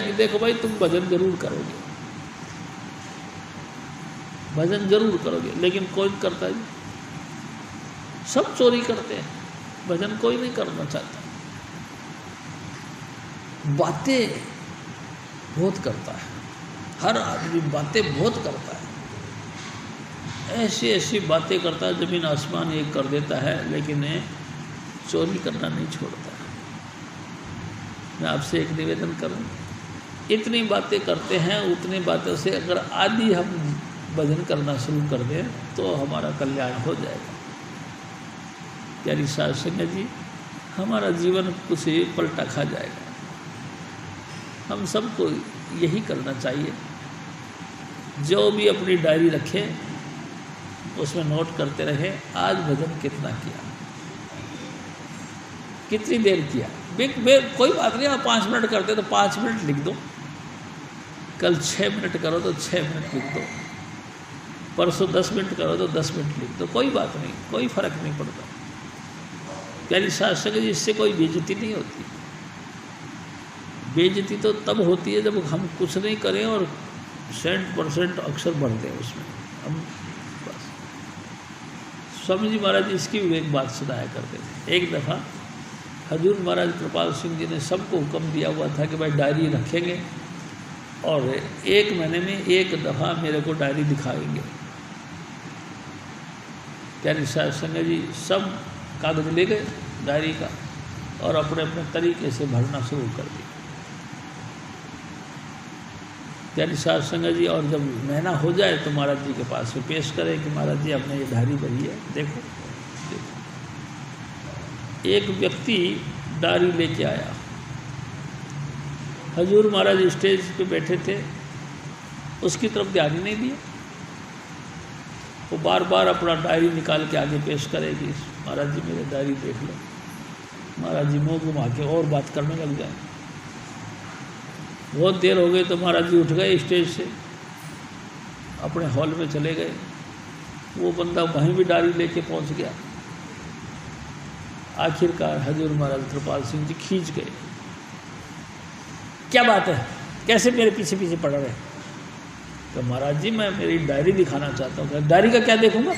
कि देखो भाई तुम भजन जरूर करोगे, भजन जरूर करोगे, लेकिन कौन करता है? सब चोरी करते हैं, भजन कोई नहीं करना चाहता। बातें बहुत करता है, हर आदमी बातें बहुत करता है, ऐसी ऐसी बातें करता है जमीन आसमान एक कर देता है, लेकिन चोरी करना नहीं छोड़ता। मैं आपसे एक निवेदन करूं, इतनी बातें करते हैं, उतनी बातों से अगर आदि हम भजन करना शुरू कर दें तो हमारा कल्याण हो जाएगा। प्यारी साध संगत जी, हमारा जीवन कुछ पलटा खा जाएगा। हम सबको यही करना चाहिए, जो भी अपनी डायरी रखे उसमें नोट करते रहे, आज भजन कितना किया, कितनी देर किया। कोई बात नहीं, आप 5 मिनट करते तो 5 मिनट लिख दो, कल 6 मिनट करो तो 6 मिनट लिख दो, परसों 10 मिनट करो तो 10 मिनट लिख दो, कोई बात नहीं, कोई फर्क नहीं पड़ता। प्यारी साध संगत जी, इससे कोई बेइज्जती नहीं होती। बेइज्जती तो तब होती है जब हम कुछ नहीं करें और 100% अक्षर बढ़ते हैं उसमें हम बस। स्वामी जी महाराज जी इसकी भी एक बात सुनाया करते थे। एक दफ़ा हजूर महाराज कृपाल सिंह जी ने सबको हुक्म दिया हुआ था कि भाई डायरी रखेंगे और 1 महीने में 1 दफ़ा मेरे को डायरी दिखाएंगे। प्यारी साध संगत जी सब कागज ले गए डायरी का और अपने अपने तरीके से भरना शुरू कर दिया। प्यारी साध संगत जी, और जब महीना हो जाए तो महाराज जी के पास में पेश करें कि महाराज जी हमने ये डायरी भरी है, देखो देखो। एक व्यक्ति डायरी लेके आया, हजूर महाराज स्टेज पे बैठे थे, उसकी तरफ ध्यान ही नहीं दिया। वो बार बार अपना डायरी निकाल के आगे पेश करेगी, महाराज जी मेरे डायरी देख लो। महाराज जी मुँह घुमा के और बात करने लग जाए। बहुत देर हो गई तो महाराज जी उठ गए स्टेज से, अपने हॉल में चले गए। वो बंदा वहीं भी डायरी लेके पहुंच गया। आखिरकार हजूर महाराज कृपाल सिंह जी खींच गए, क्या बात है, कैसे मेरे पीछे पीछे पड़ रहे? तो महाराज जी मैं मेरी डायरी दिखाना चाहता हूँ। डायरी का क्या देखूंगा?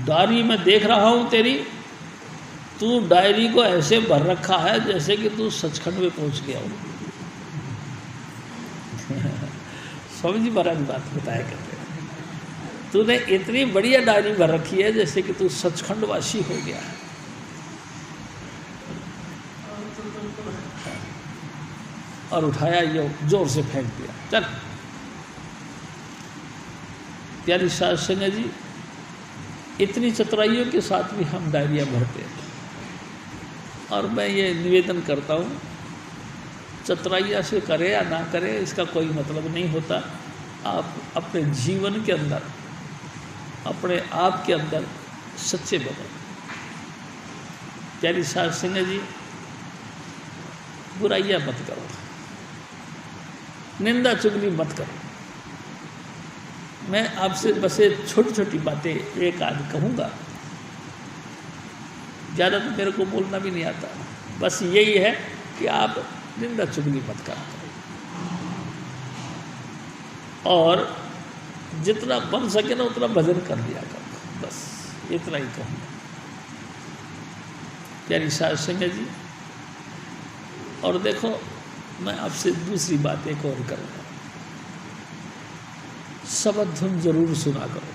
डायरी में देख रहा हूँ तेरी, तू डायरी को ऐसे भर रखा है जैसे कि तू सचखंड में पहुंच गया हो। स्वामी जी महाराज बात बताया करते हैं, तूने इतनी बढ़िया डायरी भर रखी है जैसे कि तू सचखंडवासी हो गया है। और उठाया ये जोर से फेंक दिया, चल। प्यारी साध संगत जी, इतनी चतुराइयों के साथ भी हम डायरियाँ भरते हैं। और मैं ये निवेदन करता हूँ, चतुराइया से करे या ना करे इसका कोई मतलब नहीं होता। आप अपने जीवन के अंदर, अपने आप के अंदर सच्चे बनो। प्यारी साध संगत जी, बुराइयाँ मत करो, निंदा चुगली मत करो। मैं आपसे बस ये छोटी छोटी बातें एक आध कहूँगा, ज़्यादा तो मेरे को बोलना भी नहीं आता। बस यही है कि आप निंदा चुगली मत करो और जितना बन सके ना उतना भजन कर दिया करो, बस इतना ही कहूँगा। प्यारी साध संगत जी, और देखो मैं आपसे दूसरी बात एक और करूँगा, शबद धुन जरूर सुना करो।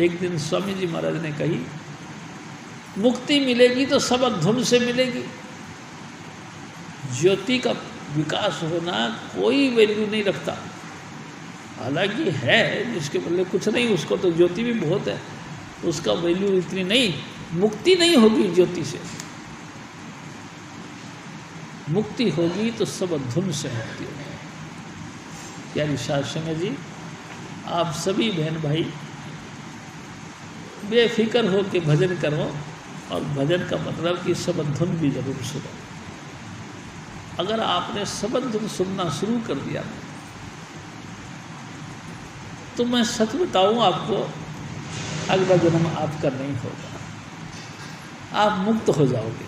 एक दिन स्वामी जी महाराज ने कही, मुक्ति मिलेगी तो शबद धुन से मिलेगी। ज्योति का विकास होना कोई वैल्यू नहीं रखता। हालांकि है जिसके बदले कुछ नहीं, उसको तो ज्योति भी बहुत है, उसका वैल्यू इतनी नहीं। मुक्ति नहीं होगी ज्योति से, मुक्ति होगी तो शबद धुन से मुक्ति होगी। प्यारी साध संगत जी, आप सभी बहन भाई बेफिक्र हो के भजन करो, और भजन का मतलब कि शबद धुन भी जरूर सुनो। अगर आपने शबद धुन सुनना शुरू कर दिया तो मैं सच बताऊं आपको, अगला जन्म आपका नहीं होगा, आप मुक्त हो जाओगे।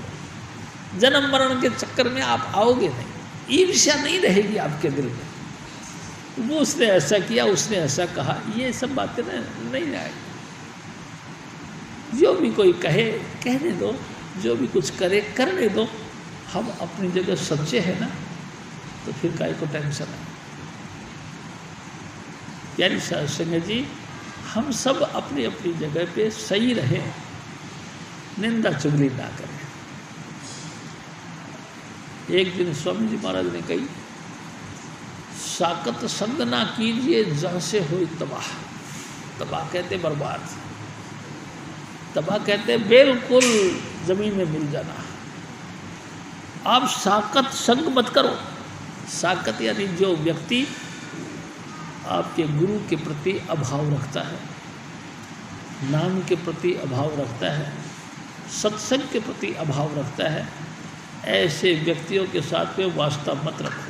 जन्म मरण के चक्कर में आप आओगे नहीं, ईर्ष्या नहीं रहेगी आपके दिल में, वो उसने ऐसा किया, उसने ऐसा कहा, ये सब बातें नहीं आएगी। जो भी कोई कहे कहने दो, जो भी कुछ करे करने दो, हम अपनी जगह सच्चे हैं ना, तो फिर काहे को टेंशन है। यानी संगत जी, हम सब अपनी अपनी जगह पे सही रहें, निंदा चुगली ना करें। एक दिन स्वामी जी महाराज ने कही, साकत संग ना कीजिए जहाँ से हुई तबाह। तबाह कहते बर्बाद, तबाह कहते बिल्कुल जमीन में मिल जाना। आप साकत संग मत करो। साकत यानी जो व्यक्ति आपके गुरु के प्रति अभाव रखता है, नाम के प्रति अभाव रखता है, सत्संग के प्रति अभाव रखता है, ऐसे व्यक्तियों के साथ में वास्ता मत रखो।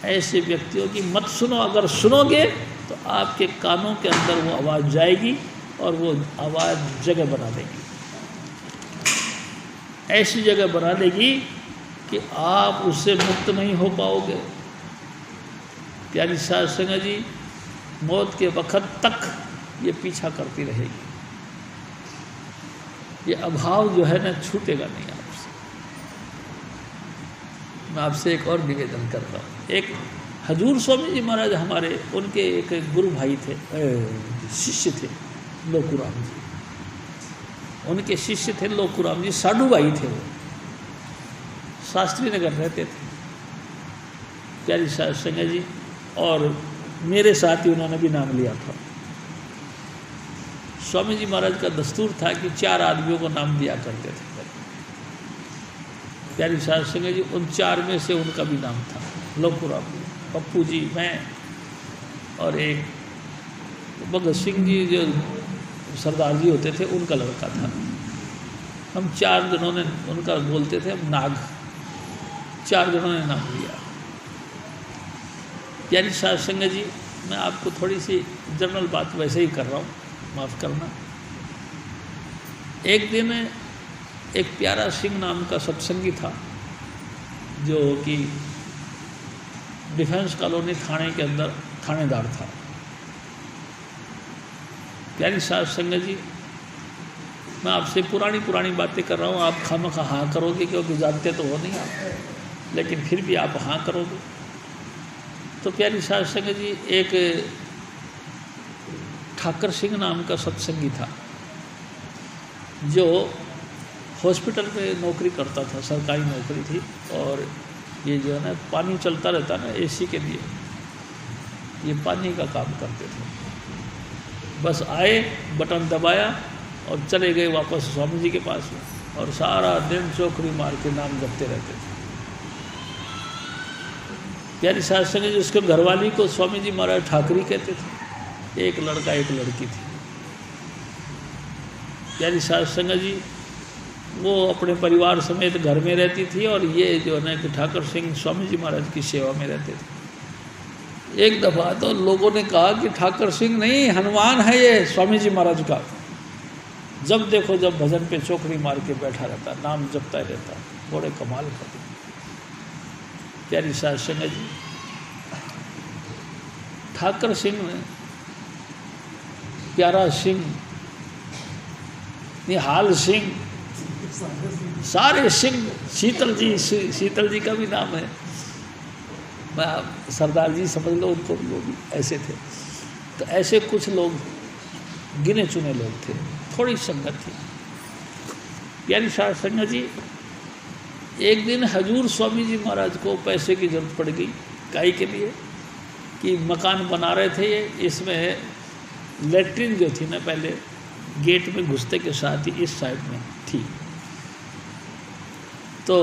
ऐसे व्यक्तियों की मत सुनो। अगर सुनोगे तो आपके कानों के अंदर वो आवाज़ जाएगी और वो आवाज़ जगह बना देगी, ऐसी जगह बना देगी कि आप उससे मुक्त नहीं हो पाओगे। प्यारी साध संगत जी, मौत के वक्त तक ये पीछा करती रहेगी। ये अभाव जो है ना, छूटेगा नहीं आपसे। मैं आपसे एक और निवेदन करता हूँ। एक हजूर स्वामी जी महाराज हमारे, उनके एक गुरु भाई थे, शिष्य थे, लोकूराम जी। उनके शिष्य थे लोकूराम जी, साधु भाई थे। वो शास्त्री नगर रहते थे। प्यारी साध संगत जी, और मेरे साथ ही उन्होंने भी नाम लिया था। स्वामी जी महाराज का दस्तूर था कि 4 आदमियों को नाम दिया करते थे। प्यारी साध संगत जी, उन 4 में से उनका भी नाम था लोकूराम जी, पप्पू जी, मैं और एक भगत सिंह जी जो सरदार जी होते थे, उनका लड़का था। हम 4 जनों ने उनका बोलते थे हम नाग। 4 जनों ने नाम लिया। प्यारी साध संगत जी, मैं आपको थोड़ी सी जनरल बात वैसे ही कर रहा हूँ, माफ़ करना। एक दिन एक प्यारा सिंह नाम का सत्संगी था, जो कि डिफेंस कॉलोनी थाने के अंदर थानेदार था। प्यारी साध संगत जी, मैं आपसे पुरानी बातें कर रहा हूँ, आप खामखा हाँ करोगे क्योंकि जानते तो हो नहीं आप, लेकिन फिर भी आप हाँ करोगे। तो प्यारी साध संगत जी, एक ठाकर सिंह नाम का सत्संगी था, जो हॉस्पिटल में नौकरी करता था, सरकारी नौकरी थी। और ये जो है ना, पानी चलता रहता ना एसी के लिए, ये पानी का काम करते थे। बस आए, बटन दबाया और चले गए वापस स्वामी जी के पास में, और सारा दिन चौकड़ी मार के नाम जपते रहते थे। प्यारी साध संगत जी, उसके घरवाली को स्वामी जी महाराज ठाकरी कहते थे। एक लड़का एक लड़की थी। प्यारी साध संगत जी, वो अपने परिवार समेत घर में रहती थी, और ये जो है ना कि ठाकर सिंह स्वामी जी महाराज की सेवा में रहते थे। एक दफ़ा तो लोगों ने कहा कि ठाकर सिंह नहीं, हनुमान है ये स्वामी जी महाराज का। जब देखो जब भजन पे चौकड़ी मार के बैठा रहता, नाम जपता रहता, बड़े कमाल का। प्यारी साध संगत जी, ठाकर सिंह ने, प्यारा सिंह, निहाल सिंह, सारे सिंह, शीतल जी का भी नाम है, मैं सरदार जी समझ लो उनको, लोग भी ऐसे थे। तो ऐसे कुछ लोग गिने चुने लोग थे, थोड़ी संगत थी। प्यारी साध संगत जी, एक दिन हजूर स्वामी जी महाराज को पैसे की जरूरत पड़ गई। काहे के लिए कि मकान बना रहे थे ये, इसमें लेटरिन जो थी ना, पहले गेट में घुसते के साथ ही इस साइड में थी। तो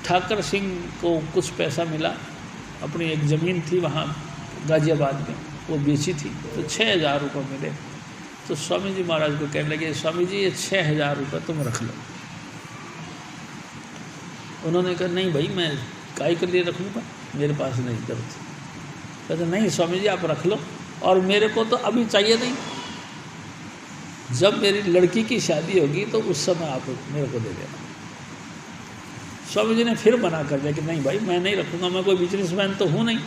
ठाकर सिंह को कुछ पैसा मिला, अपनी एक ज़मीन थी वहाँ गाज़ियाबाद में, वो बेची थी, तो 6,000 रुपये मिले। तो स्वामी जी महाराज को कहने लगे, स्वामी जी ये 6,000 रुपये तुम रख लो। उन्होंने कहा नहीं भाई, मैं काहे के लिए रख लूँगा, मेरे पास नहीं जरूरत। कहते नहीं स्वामी जी आप रख लो, और मेरे को तो अभी चाहिए नहीं, जब मेरी लड़की की शादी होगी तो उस समय आप मेरे को दे देना। स्वामी जी ने फिर मना कर दिया कि नहीं भाई मैं नहीं रखूँगा, मैं कोई बिजनेसमैन तो हूँ नहीं।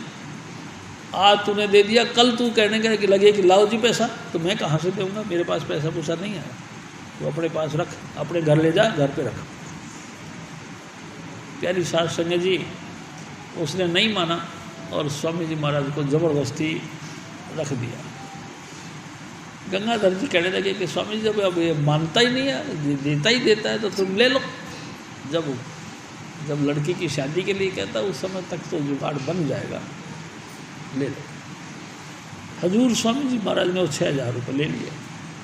आज तूने दे दिया, कल तू कहने के लगे कि लाओ जी पैसा, तो मैं कहाँ से दूँगा, मेरे पास पैसा पूसा नहीं है। तो अपने पास रख, अपने घर ले जा, घर पे रख। प्यारी साध संगत जी उसने नहीं माना और स्वामी जी महाराज को ज़बरदस्ती रख दिया। गंगाधर जी कहने लगे कि स्वामी जी जब अब ये मानता ही नहीं है, देता ही देता है, तो तुम ले लो। जब लड़की की शादी के लिए कहता उस समय तक तो जुगाड़ बन जाएगा, ले लो। हजूर स्वामी जी महाराज ने वो 6,000 रुपये ले लिए।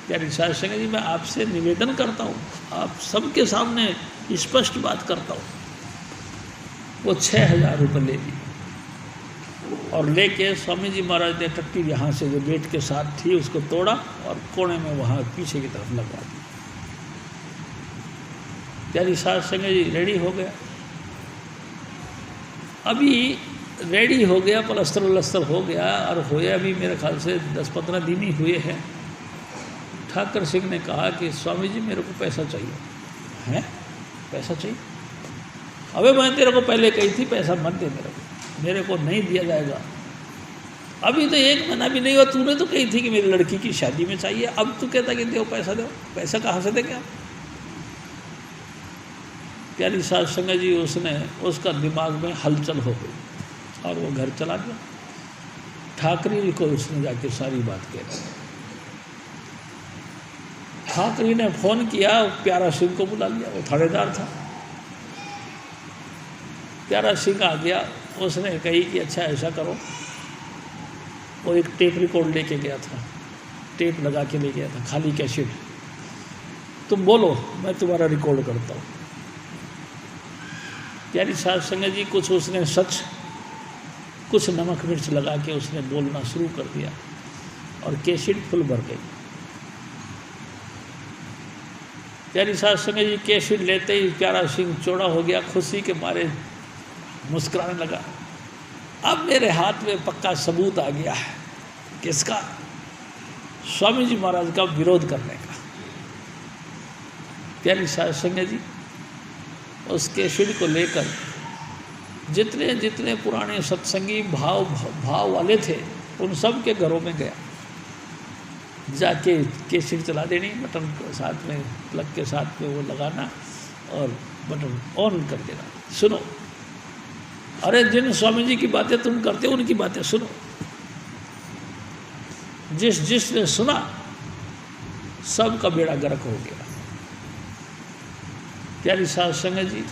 प्यारी साध संगत जी मैं आपसे निवेदन करता हूँ, आप सबके सामने स्पष्ट बात करता हूँ, वो 6,000 रुपये ले लिए और लेके स्वामी जी महाराज ने टट्टी यहाँ से जो गेट के साथ थी उसको तोड़ा और कोने में वहाँ पीछे की तरफ लगवा दी। प्यारी साध संगत जी रेडी हो गया। अभी रेडी हो गया, पलस्तर वलस्तर हो गया और होया अभी मेरे ख्याल से 10-15 दिन ही हुए हैं। ठाकर सिंह ने कहा कि स्वामी जी मेरे को पैसा चाहिए। हैं, पैसा चाहिए? अबे मैं तेरे को पहले कही थी पैसा मत दे, मेरे को नहीं दिया जाएगा। अभी तो 1 महीना भी नहीं हुआ, तूने तो कही थी कि मेरी लड़की की शादी में चाहिए, अब तू कहता कि दो पैसा दो, पैसा कहाँ से देंगे आप? प्यारी साध संगत जी उसका दिमाग में हलचल हो गई और वो घर चला गया। ठाकरी जी को उसने जाके सारी बात कह दी। ठाकरी ने फ़ोन किया, प्यारा सिंह को बुला लिया, वो थानेदार था। प्यारा सिंह आ गया, उसने कही कि अच्छा ऐसा करो, वो एक टेप रिकॉर्ड लेके गया था, टेप लगा के ले गया था, खाली कैसेट, तुम बोलो मैं तुम्हारा रिकॉर्ड करता हूँ। प्यारी साध संगत जी कुछ उसने सच, कुछ नमक मिर्च लगा के उसने बोलना शुरू कर दिया और कैसेट फुल भर गई। प्यारी साध संगत जी कैसेट लेते ही प्यारा सिंह चौड़ा हो गया, खुशी के मारे मुस्कुराने लगा। अब मेरे हाथ में पक्का सबूत आ गया है, किसका? स्वामी जी महाराज का विरोध करने का। प्यारी साध संगत जी उस कैसेट को लेकर जितने जितने पुराने सत्संगी भाव वाले थे उन सब के घरों में गया, जाके कैसेट चला देनी, बटन के साथ में, प्लग के साथ में वो लगाना और बटन ऑन कर देना, सुनो, अरे जिन स्वामी जी की बातें तुम करते हो उनकी बातें सुनो। जिसने सुना सबका बेड़ा गर्क हो गया। प्यारी साध संगत जी